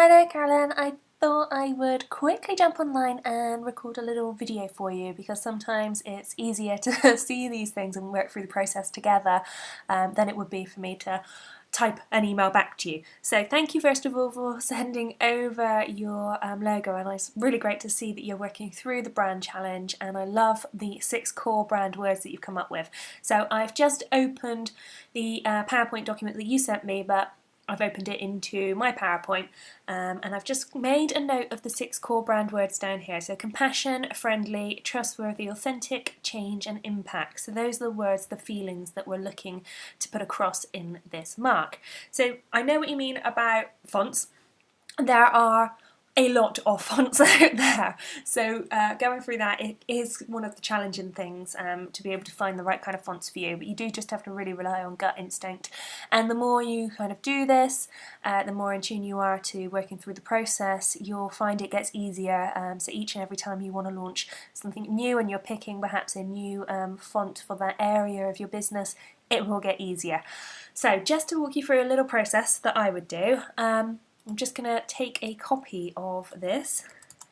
Hello Caroline, I thought I would quickly jump online and record a little video for you because sometimes it's easier to see these things and work through the process together than it would be for me to type an email back to you. So thank you first of all for sending over your logo, and it's really great to see that you're working through the brand challenge, and I love the 6 core brand words that you've come up with. So I've just opened the PowerPoint document that you sent me, but I've opened it into my PowerPoint and I've just made a note of the 6 core brand words down here. So compassion, friendly, trustworthy, authentic, change and impact. So those are the words, the feelings that we're looking to put across in this mark. So I know what you mean about fonts. There are a lot of fonts out there, so going through that, it is one of the challenging things to be able to find the right kind of fonts for you, but you do just have to really rely on gut instinct, and the more you kind of do this, the more in tune you are to working through the process, you'll find it gets easier. So each and every time you want to launch something new and you're picking perhaps a new font for that area of your business, it will get easier. So just to walk you through a little process that I would do, I'm just going to take a copy of this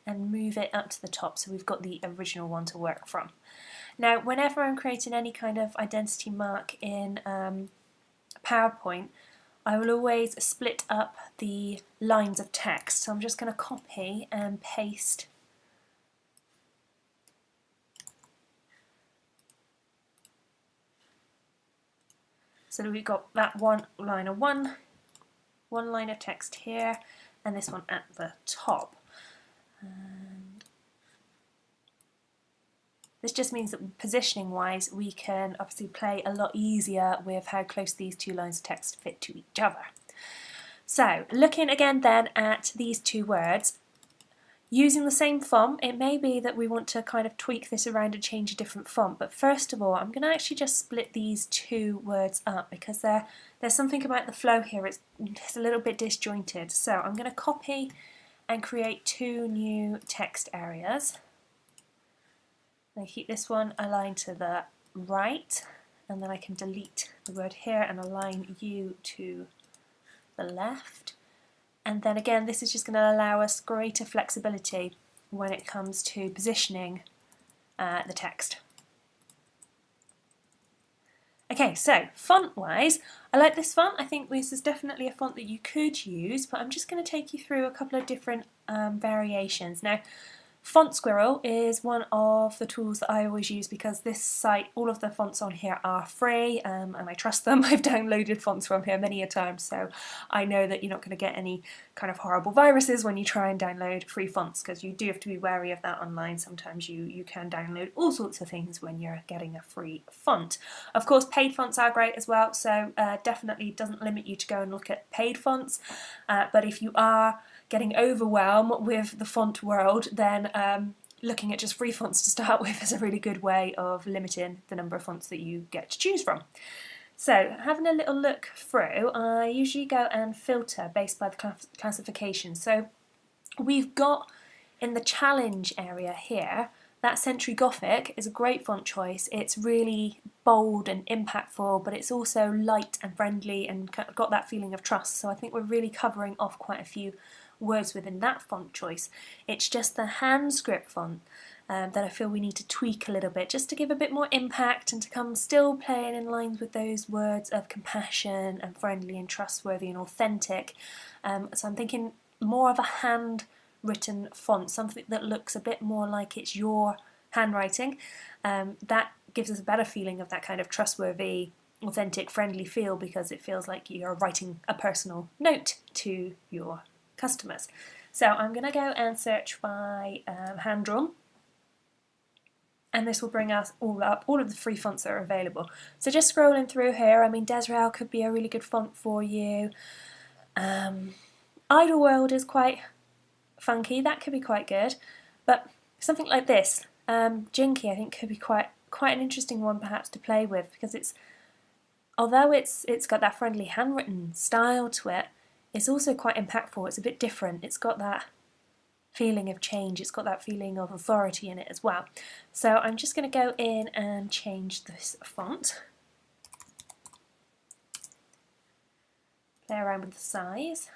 and move it up to the top so we've got the original one to work from. Now, whenever I'm creating any kind of identity mark in PowerPoint, I will always split up the lines of text. So I'm just going to copy and paste so that we've got that one line of text here, and this one at the top. And this just means that positioning wise we can obviously play a lot easier with how close these two lines of text fit to each other. So looking again then at these two words, using the same font, it may be that we want to kind of tweak this around and change a different font, but first of all I'm going to actually just split these two words up because there's something about the flow here, it's a little bit disjointed. So I'm going to copy and create 2 new text areas. I keep this one aligned to the right, and then I can delete the word here and align you to the left. And then again, this is just going to allow us greater flexibility when it comes to positioning the text. Okay, so font-wise, I like this font. I think this is definitely a font that you could use, but I'm just going to take you through a couple of different variations. Now, Font Squirrel is one of the tools that I always use because this site, all of the fonts on here are free and I trust them. I've downloaded fonts from here many a time, so I know that you're not going to get any kind of horrible viruses when you try and download free fonts, because you do have to be wary of that online. Sometimes you can download all sorts of things when you're getting a free font. Of course, paid fonts are great as well, so definitely doesn't limit you to go and look at paid fonts, but if you are getting overwhelmed with the font world, then looking at just free fonts to start with is a really good way of limiting the number of fonts that you get to choose from. So having a little look through, I usually go and filter based by the classification. So we've got in the challenge area here, that Century Gothic is a great font choice. It's really bold and impactful, but it's also light and friendly and got that feeling of trust. So I think we're really covering off quite a few words within that font choice. It's just the hand script font that I feel we need to tweak a little bit just to give a bit more impact and to come still playing in lines with those words of compassion and friendly and trustworthy and authentic. So I'm thinking more of a hand written font, something that looks a bit more like it's your handwriting. That gives us a better feeling of that kind of trustworthy, authentic, friendly feel, because it feels like you're writing a personal note to your customers. So I'm going to go and search by hand drawn, and this will bring us all up, all of the free fonts that are available. So just scrolling through here, I mean, Desrael could be a really good font for you. Idleworld is quite funky, that could be quite good, but something like this, Jinky, I think could be quite an interesting one perhaps to play with, because although it's got that friendly handwritten style to it, it's also quite impactful. It's a bit different. It's got that feeling of change. It's got that feeling of authority in it as well. So I'm just going to go in and change this font. Play around with the size.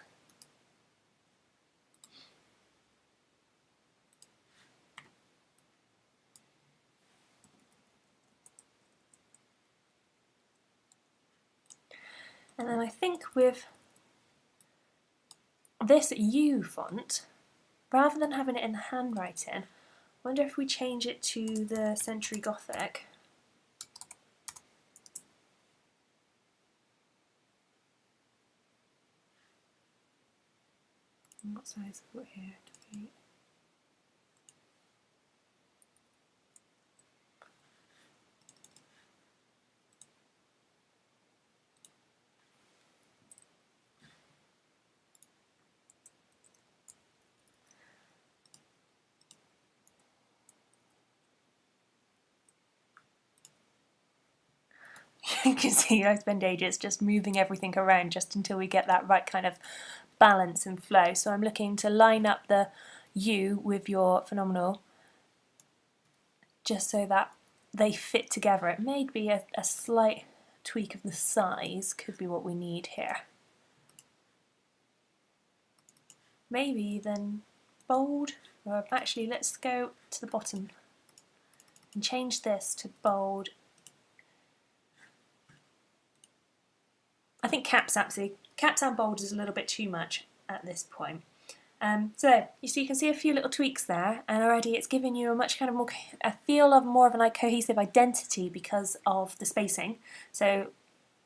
And then I think with this U font, rather than having it in the handwriting, I wonder if we change it to the Century Gothic. What size have we got here? You can see I spend ages just moving everything around just until we get that right kind of balance and flow. So I'm looking to line up the U with your phenomenal just so that they fit together. It may be a slight tweak of the size, could be what we need here. Maybe then bold, or actually let's go to the bottom and change this to bold. I think caps and bold is a little bit too much at this point. So you can see a few little tweaks there, and already it's giving you a much kind of more a feel of more of a cohesive identity because of the spacing. So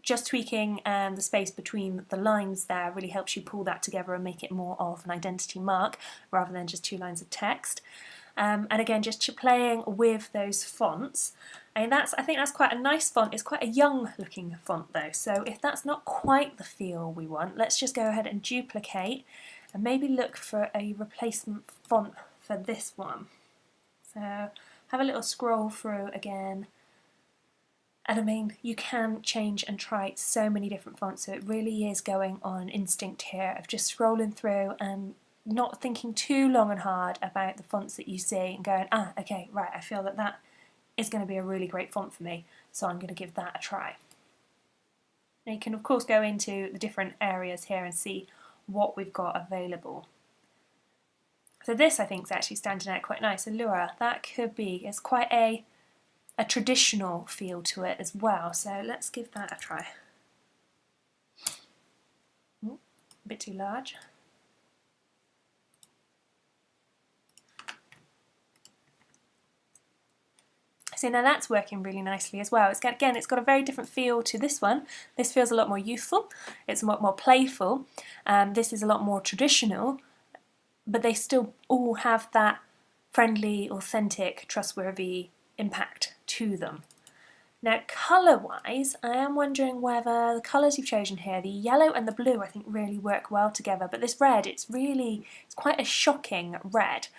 just tweaking the space between the lines there really helps you pull that together and make it more of an identity mark rather than just 2 lines of text. And again, just playing with those fonts. I think that's quite a nice font. It's quite a young looking font though, so if that's not quite the feel we want, let's just go ahead and duplicate and maybe look for a replacement font for this one. So have a little scroll through again, and I mean, you can change and try so many different fonts, so it really is going on instinct here of just scrolling through and not thinking too long and hard about the fonts that you see and going, okay, right, I feel that that is going to be a really great font for me, so I'm going to give that a try. Now you can of course go into the different areas here and see what we've got available. So this I think is actually standing out quite nice. Allura, that could be, it's quite a traditional feel to it as well, so let's give that a try. Ooh, a bit too large. So now that's working really nicely as well. Again, it's got a very different feel to this one. This feels a lot more youthful, it's a lot more playful, this is a lot more traditional, but they still all have that friendly, authentic, trustworthy impact to them. Now colour-wise, I am wondering whether the colours you've chosen here, the yellow and the blue, I think really work well together, but this red, it's quite a shocking red.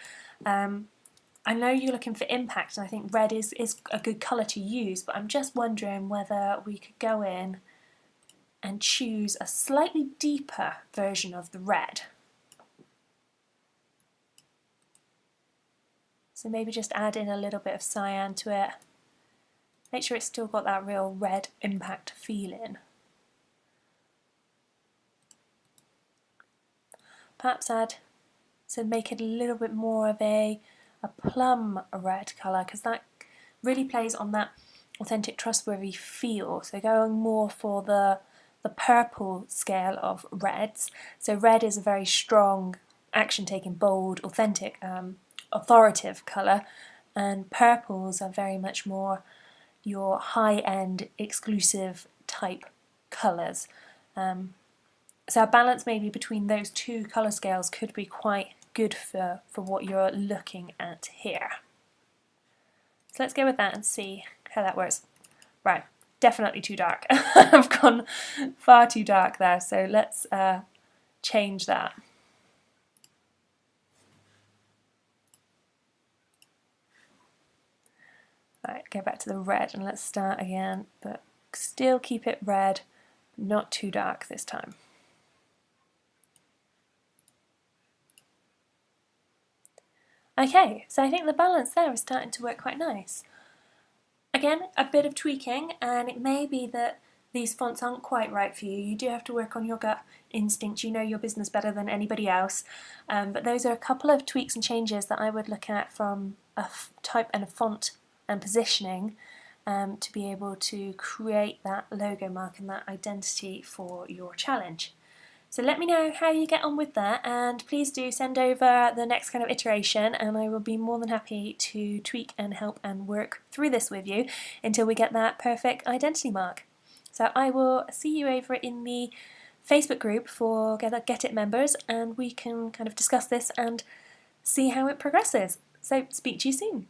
I know you're looking for impact, and I think red is a good colour to use, but I'm just wondering whether we could go in and choose a slightly deeper version of the red. So maybe just add in a little bit of cyan to it. Make sure it's still got that real red impact feeling. Perhaps make it a little bit more of a plum red colour, because that really plays on that authentic, trustworthy feel. So going more for the purple scale of reds. So red is a very strong, action-taking, bold, authentic, authoritative colour, and purples are very much more your high-end, exclusive type colours. So a balance maybe between those two colour scales could be quite good for what you're looking at here. So let's go with that and see how that works. Right, definitely too dark. I've gone far too dark there, so let's change that. Right, go back to the red and let's start again, but still keep it red, not too dark this time. Okay, so I think the balance there is starting to work quite nice. Again, a bit of tweaking, and it may be that these fonts aren't quite right for you. You do have to work on your gut instinct. You know your business better than anybody else. But those are a couple of tweaks and changes that I would look at from a type and a font and positioning, to be able to create that logo mark and that identity for your challenge. So let me know how you get on with that, and please do send over the next kind of iteration, and I will be more than happy to tweak and help and work through this with you until we get that perfect identity mark. So I will see you over in the Facebook group for Get It members, and we can kind of discuss this and see how it progresses. So speak to you soon.